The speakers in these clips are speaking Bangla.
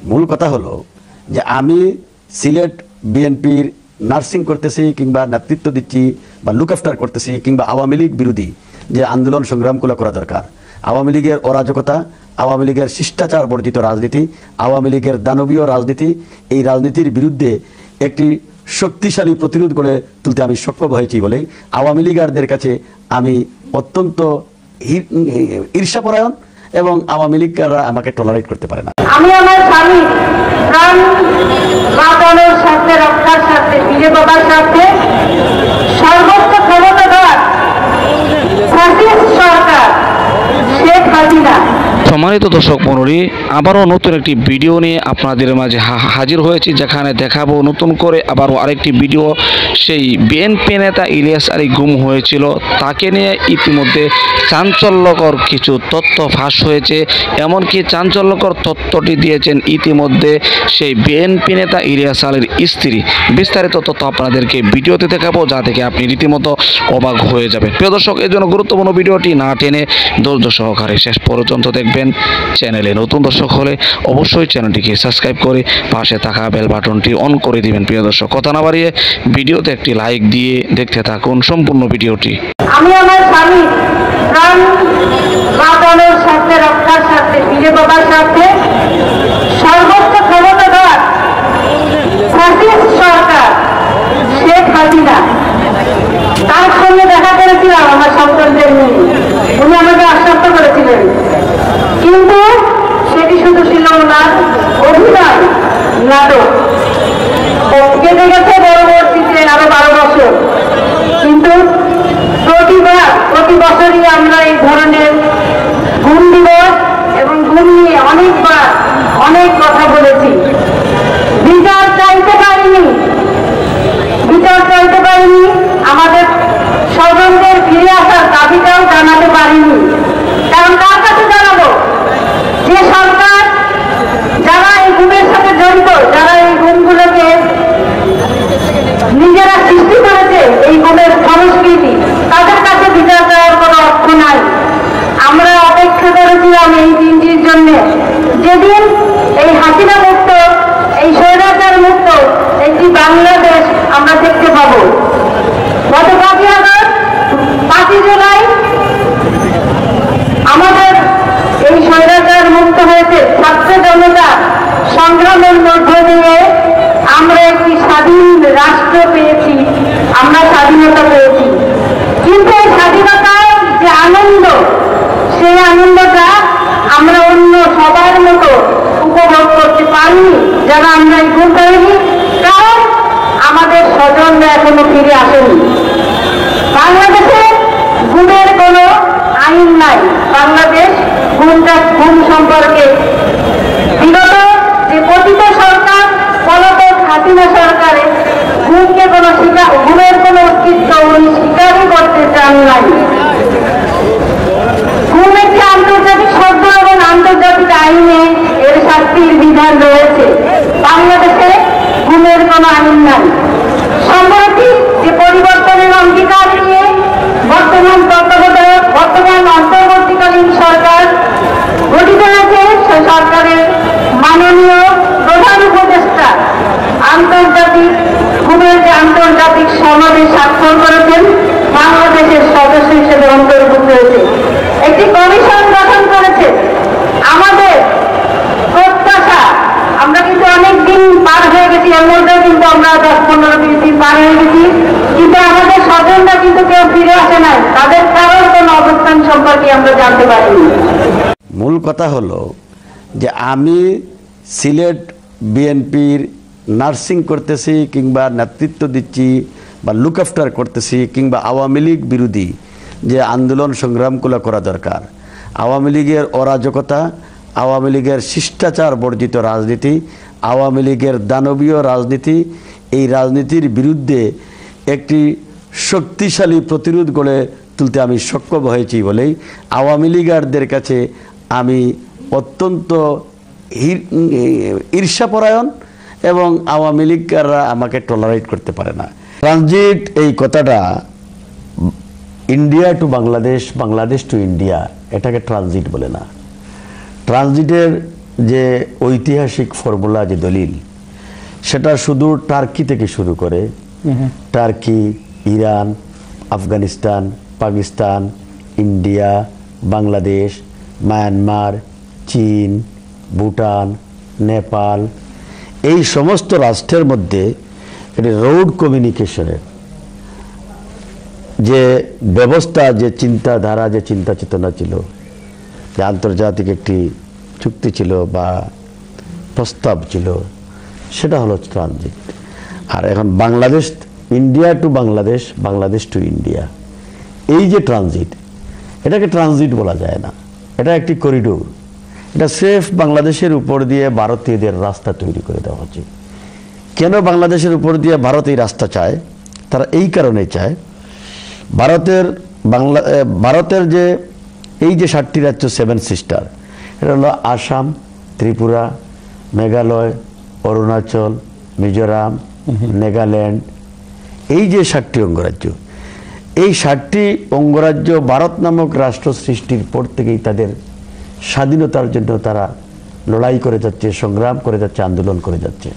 মূল কথা হলো যে আমি সিলেট বিএনপির নার্সিং করতেছি কিংবা নেতৃত্ব দিচ্ছি বা লুক আফটার করতেছি কিংবা আওয়ামী লীগ বিরোধী যে আন্দোলন সংগ্রামগুলো করা দরকার, আওয়ামী লীগের অরাজকতা, আওয়ামী লীগের শিষ্টাচার বর্জিত রাজনীতি, আওয়ামী লীগের দানবীয় রাজনীতি, এই রাজনীতির বিরুদ্ধে একটি শক্তিশালী প্রতিরোধ করে তুলতে আমি সক্ষম হয়েছি বলেই আওয়ামী লীগারদের কাছে আমি অত্যন্ত ঈর্ষাপরায়ণ এবং আওয়ামী লীগরা আমাকে টলারেট করতে পারে না। আমি আমার স্বামী প্রাণ বাঁচানোর স্বার্থে, রক্ষার স্বার্থে, ফিরে পাবার স্বার্থে সর্বোচ্চ ক্ষমতাধর ফ্যাসিস্ট সরকার শেখ হাসিনা। সম্মানিত দর্শক মণ্ডলী, আবারও নতুন একটি ভিডিও নিয়ে আপনাদের মাঝে হাজির হয়েছি, যেখানে দেখাবো নতুন করে আবারও আরেকটি ভিডিও। সেই বিএনপি নেতা ইলিয়াস আলী গুম হয়েছিল, তাকে নিয়ে ইতিমধ্যে চাঞ্চল্যকর কিছু তথ্য ফাঁস হয়েছে। এমনকি চাঞ্চল্যকর তথ্যটি দিয়েছেন ইতিমধ্যে সেই বিএনপি নেতা ইলিয়াস আলীর স্ত্রী। বিস্তারিত তথ্য আপনাদেরকে ভিডিওতে দেখাবো, যা থেকে আপনি রীতিমতো অবাক হয়ে যাবেন। প্রিয় দর্শক, এই জন্য গুরুত্বপূর্ণ ভিডিওটি না টেনে ধৈর্য সহকারে শেষ পর্যন্ত দেখবেন। চ্যানেলে নতুন দর্শক হলে অবশ্যই চ্যানেলটিকে সাবস্ক্রাইব করে পাশে থাকা বেল বাটনটি অন করে দিবেন। প্রিয় দর্শক, কথা না বাড়িয়ে ভিডিওতে একটি লাইক দিয়ে দেখতে থাকুন সম্পূর্ণ ভিডিওটি। আমি আমার স্বামী প্রাণ বাঁচানোর স্বার্থে, রক্ষার স্বার্থে, ফিরে পাবার স্বার্থে সর্বোচ্চ ক্ষমতাধর ফ্যাসিস্ট সরকার শেখ হাসিনা, তার সঙ্গে দেখা করেছিলাম আমার সন্তানদের নিয়ে। উনি আমাকে আশ্বস্ত করেছিলেন, কিন্তু সেটি শুধু ছিল ওনার অভিনয়, নাটক। কেটে গেছে পরবর্তীতে আরো 12 বছর, কিন্তু প্রতি বছরই আমরা এই ধরনের গুম দিবস এবং গুম নিয়ে অনেকবার অনেক কথা বলেছি। বিচার চাইতে পারিনি, আমাদের স্বজনদের ফিরে আসার দাবিটাও জানাতে পারিনি। কারণ কার কাছে জানাবো? যে সরকার, যারা এই গুমের সাথে জড়িত, যারা এই গুমগুলোকে নিজেরা সৃষ্টি করেছে, এই গুমের সংস্কৃতি, তাদের কাছে বিচার দেওয়ার কোনো অর্থ নাই। আমরা অপেক্ষা করেছিলাম এই দিনটির জন্য, যেদিন এই হাসিনা মুক্ত, এই স্বৈরাচার মুক্ত একটি বাংলাদেশ আমরা দেখতে পাবো। গত 5ই আগস্ট, 5ই জুলাই আমাদের এই স্বৈরাচার মুক্ত হয়েছে ছাত্র জনতা সংগ্রামের মধ্য দিয়ে। আমরা একটি স্বাধীন রাষ্ট্র পেয়েছি, আমরা স্বাধীনতা পেয়েছি। কিন্তু এই স্বাধীনতার যে আনন্দ, সেই আনন্দটা আমরা অন্য সবার মতো উপভোগ করতে পারিনি যারা আমরা এই গুম করিনি। কারণ আমাদের স্বজনরা এখনো ফিরে আসেনি। বাংলাদেশে গুমের কোনো আইন নাই। বাংলাদেশ গুম সম্পর্কে বিগত যে পতিত সরকার, পলাতক হাসিনা সরকারে গুমের কোনো অস্তিত্ব উনি স্বীকারই করতে চান নাই। গুম একটি আন্তর্জাতিক শব্দ এবং আন্তর্জাতিক আইনে এর শাস্তির বিধান রয়েছে। বাংলাদেশে গুমের কোনো আইন নাই। সম্প্রতি যে পরিবর্তনের অঙ্গীকার নিয়ে বর্তমান অন্তর্বর্তীকালীন সরকার গঠিত হয়েছে, সে সরকারের মাননীয় প্রধান উপদেষ্টা গুমের যে আন্তর্জাতিক সনদে স্বাক্ষর করেছেন, বাংলাদেশের সদস্য হিসেবে অন্তর্ভুক্ত হয়েছে। একটি কমিশন গঠন করেছে। আমাদের প্রত্যাশা, আমরা কিন্তু অনেক দিন পার হয়ে গেছি, এর মধ্যে কিন্তু আমরা 10-15-20 দিন পার হয়ে গেছি, কিন্তু আমাদের স্বজনরা কিন্তু কেউ ফিরে আসে নাই। তাদের কারোর কোনো অবস্থান সম্পর্কে আমরা জানতে পারিনি। মূল কথা হলো যে আমি সিলেট বিএনপির নার্সিং করতেছি কিংবা নেতৃত্ব দিচ্ছি বা লুক আফটার করতেছি কিংবা আওয়ামী লীগ বিরোধী যে আন্দোলন সংগ্রামগুলো করা দরকার, আওয়ামী লীগের অরাজকতা, আওয়ামী লীগের শিষ্টাচার বর্জিত রাজনীতি, আওয়ামী লীগের দানবীয় রাজনীতি, এই রাজনীতির বিরুদ্ধে একটি শক্তিশালী প্রতিরোধ গড়ে তুলতে আমি সক্ষম হয়েছি বলেই আওয়ামী লীগারদের কাছে আমি অত্যন্ত ঈর্ষাপরায়ণ এবং আওয়ামী লীগরা আমাকে টলারেট করতে পারে না। ট্রানজিট এই কথাটা India to Bangladesh, Bangladesh to India, এটাকে ট্রানজিট বলে না। ট্রানজিটের যে ঐতিহাসিক ফর্মুলা, যে দলিল, সেটা শুধু টার্কি থেকে শুরু করে turkey, Iran, Afghanistan, Pakistan, India, Bangladesh, Myanmar, চীন, ভুটান, নেপাল, এই সমস্ত রাষ্ট্রের মধ্যে এটি রোড কমিউনিকেশনের যে ব্যবস্থা, যে চিন্তাধারা, যে চিন্তা চেতনা ছিল, যে আন্তর্জাতিক একটি চুক্তি ছিল বা প্রস্তাব ছিল, সেটা হলো ট্রানজিট। আর এখন Bangladesh, India to Bangladesh, Bangladesh to India, এই যে ট্রানজিট, এটাকে ট্রানজিট বলা যায় না, এটা একটি করিডোর। এটা স্রেফ বাংলাদেশের উপর দিয়ে ভারতীয়দের রাস্তা তৈরি করে দেওয়া হচ্ছে। কেন বাংলাদেশের উপর দিয়ে ভারত এই রাস্তা চায়? তারা এই কারণে চায়, ভারতের যে এই যে 7টি রাজ্য, 7 সিস্টার, এটা হলো আসাম, ত্রিপুরা, মেঘালয়, অরুণাচল, মিজোরাম, নাগাল্যান্ড, এই যে 7টি অঙ্গরাজ্য, এই 7টি অঙ্গরাজ্য ভারত নামক রাষ্ট্র সৃষ্টির পর থেকেই তাদের স্বাধীনতার জন্য তারা লড়াই করে যাচ্ছে, সংগ্রাম করে যাচ্ছে, আন্দোলন করে যাচ্ছে।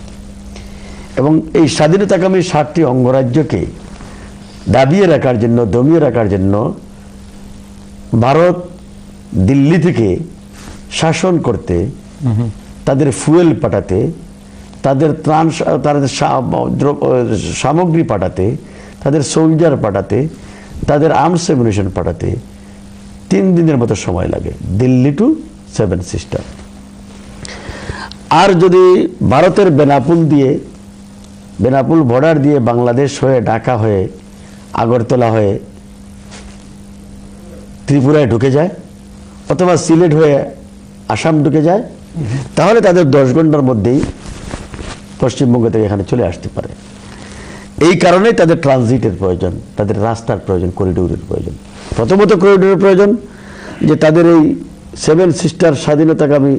এবং এই স্বাধীনতাকামী 7টি অঙ্গরাজ্যকে দাবিয়ে রাখার জন্য, দমিয়ে রাখার জন্য ভারত দিল্লি থেকে শাসন করতে, তাদের ফুয়েল পাঠাতে, তাদের ত্রাণ, তাদের সামগ্রী পাঠাতে, তাদের সোলজার পাঠাতে, তাদের আর্মস অ্যামিউনিশন পাঠাতে 3 দিনের মতো সময় লাগে, দিল্লি টু 7 সিস্টার। আর যদি ভারতের বেনাপুল বর্ডার দিয়ে বাংলাদেশ হয়ে, ঢাকা হয়ে, আগরতলা হয়ে ত্রিপুরায় ঢুকে যায়, অথবা সিলেট হয়ে আসাম ঢুকে যায়, তাহলে তাদের 10 ঘন্টার মধ্যেই পশ্চিমবঙ্গ থেকে এখানে চলে আসতে পারে। এই কারণেই তাদের ট্রানজিটের প্রয়োজন, তাদের রাস্তার প্রয়োজন, করিডোরের প্রয়োজন। প্রথমত করিডোরের প্রয়োজন, যে তাদের এই 7 সিস্টার স্বাধীনতাকামী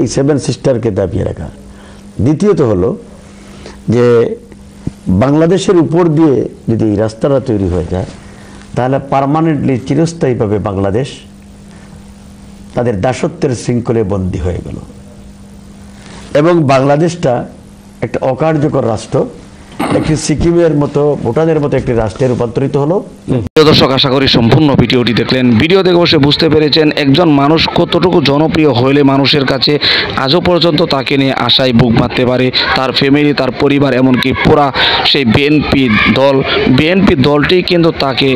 এই 7 সিস্টারকে দাবিয়ে রাখা। দ্বিতীয়ত হলো যে বাংলাদেশের উপর দিয়ে যদি এই রাস্তাটা তৈরি হয়ে যায়, তাহলে পার্মানেন্টলি, চিরস্থায়ীভাবে বাংলাদেশ তাদের দাসত্বের শৃঙ্খলে বন্দী হয়ে গেল এবং বাংলাদেশটা একটা অকার্যকর রাষ্ট্র, একটি সিকিমের মতো, ভুটানের মতো একটি রাষ্ট্রে রূপান্তরিত হলো। প্রিয় দর্শক, আশা করি সম্পূর্ণ ভিডিওটি দেখলেন। ভিডিও দেখে অবশ্যই বুঝতে পেরেছেন একজন মানুষ কতটুকু জনপ্রিয় হলে মানুষের কাছে আজও পর্যন্ত তাকে নিয়ে আশায় বুক বাঁধতে পারে, তার ফ্যামিলি, তার পরিবার, এমনকি পুরা সেই বিএনপি দলটি কিন্তু তাকে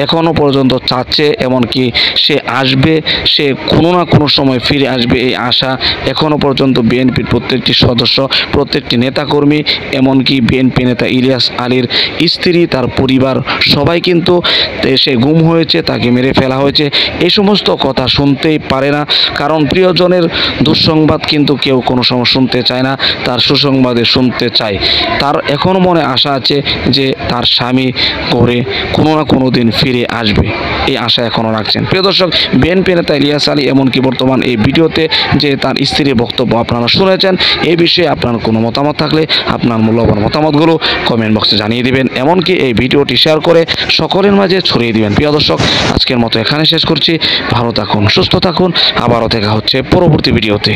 এখনো পর্যন্ত চাচ্ছে, এমনকি সে আসবে, সে কোনো না কোনো সময় ফিরে আসবে, এই আশা এখনো পর্যন্ত বিএনপির প্রত্যেকটি সদস্য, প্রত্যেকটি নেতাকর্মী, এমনকি বিএনপি নেতা ইলিয়াস আলীর স্ত্রী, তার পরিবার, সবাই কিন্তু সে গুম হয়েছে, তাকে মেরে ফেলা হয়েছে, এই সমস্ত কথা শুনতেই পারে না। কারণ প্রিয়জনের দুঃসংবাদ কিন্তু কেউ কোনো সময় শুনতে চায় না, তার সুসংবাদে শুনতে চায়। তার এখনও মনে আশা আছে যে তার স্বামী করে কোনো না কোনো দিন ফিরে আসবে, এই আশা এখনও রাখছেন। প্রিয় দর্শক, বিএনপি নেতা ইলিয়াস আলী, এমনকি বর্তমান এই ভিডিওতে যে তার স্ত্রীর বক্তব্য আপনারা শুনেছেন, এই বিষয়ে আপনার কোনো মতামত থাকলে আপনার মূল্যবান মতামতগুলো কমেন্ট বক্সে জানিয়ে দিবেন, এমনকি এই ভিডিওটি শেয়ার করে সকলের মাঝে ছড়িয়ে দিবেন। প্রিয় দর্শক, আজকের মতো এখানে শেষ করছি। ভালো থাকুন, সুস্থ থাকুন, আবারও দেখা হচ্ছে পরবর্তী ভিডিওতে।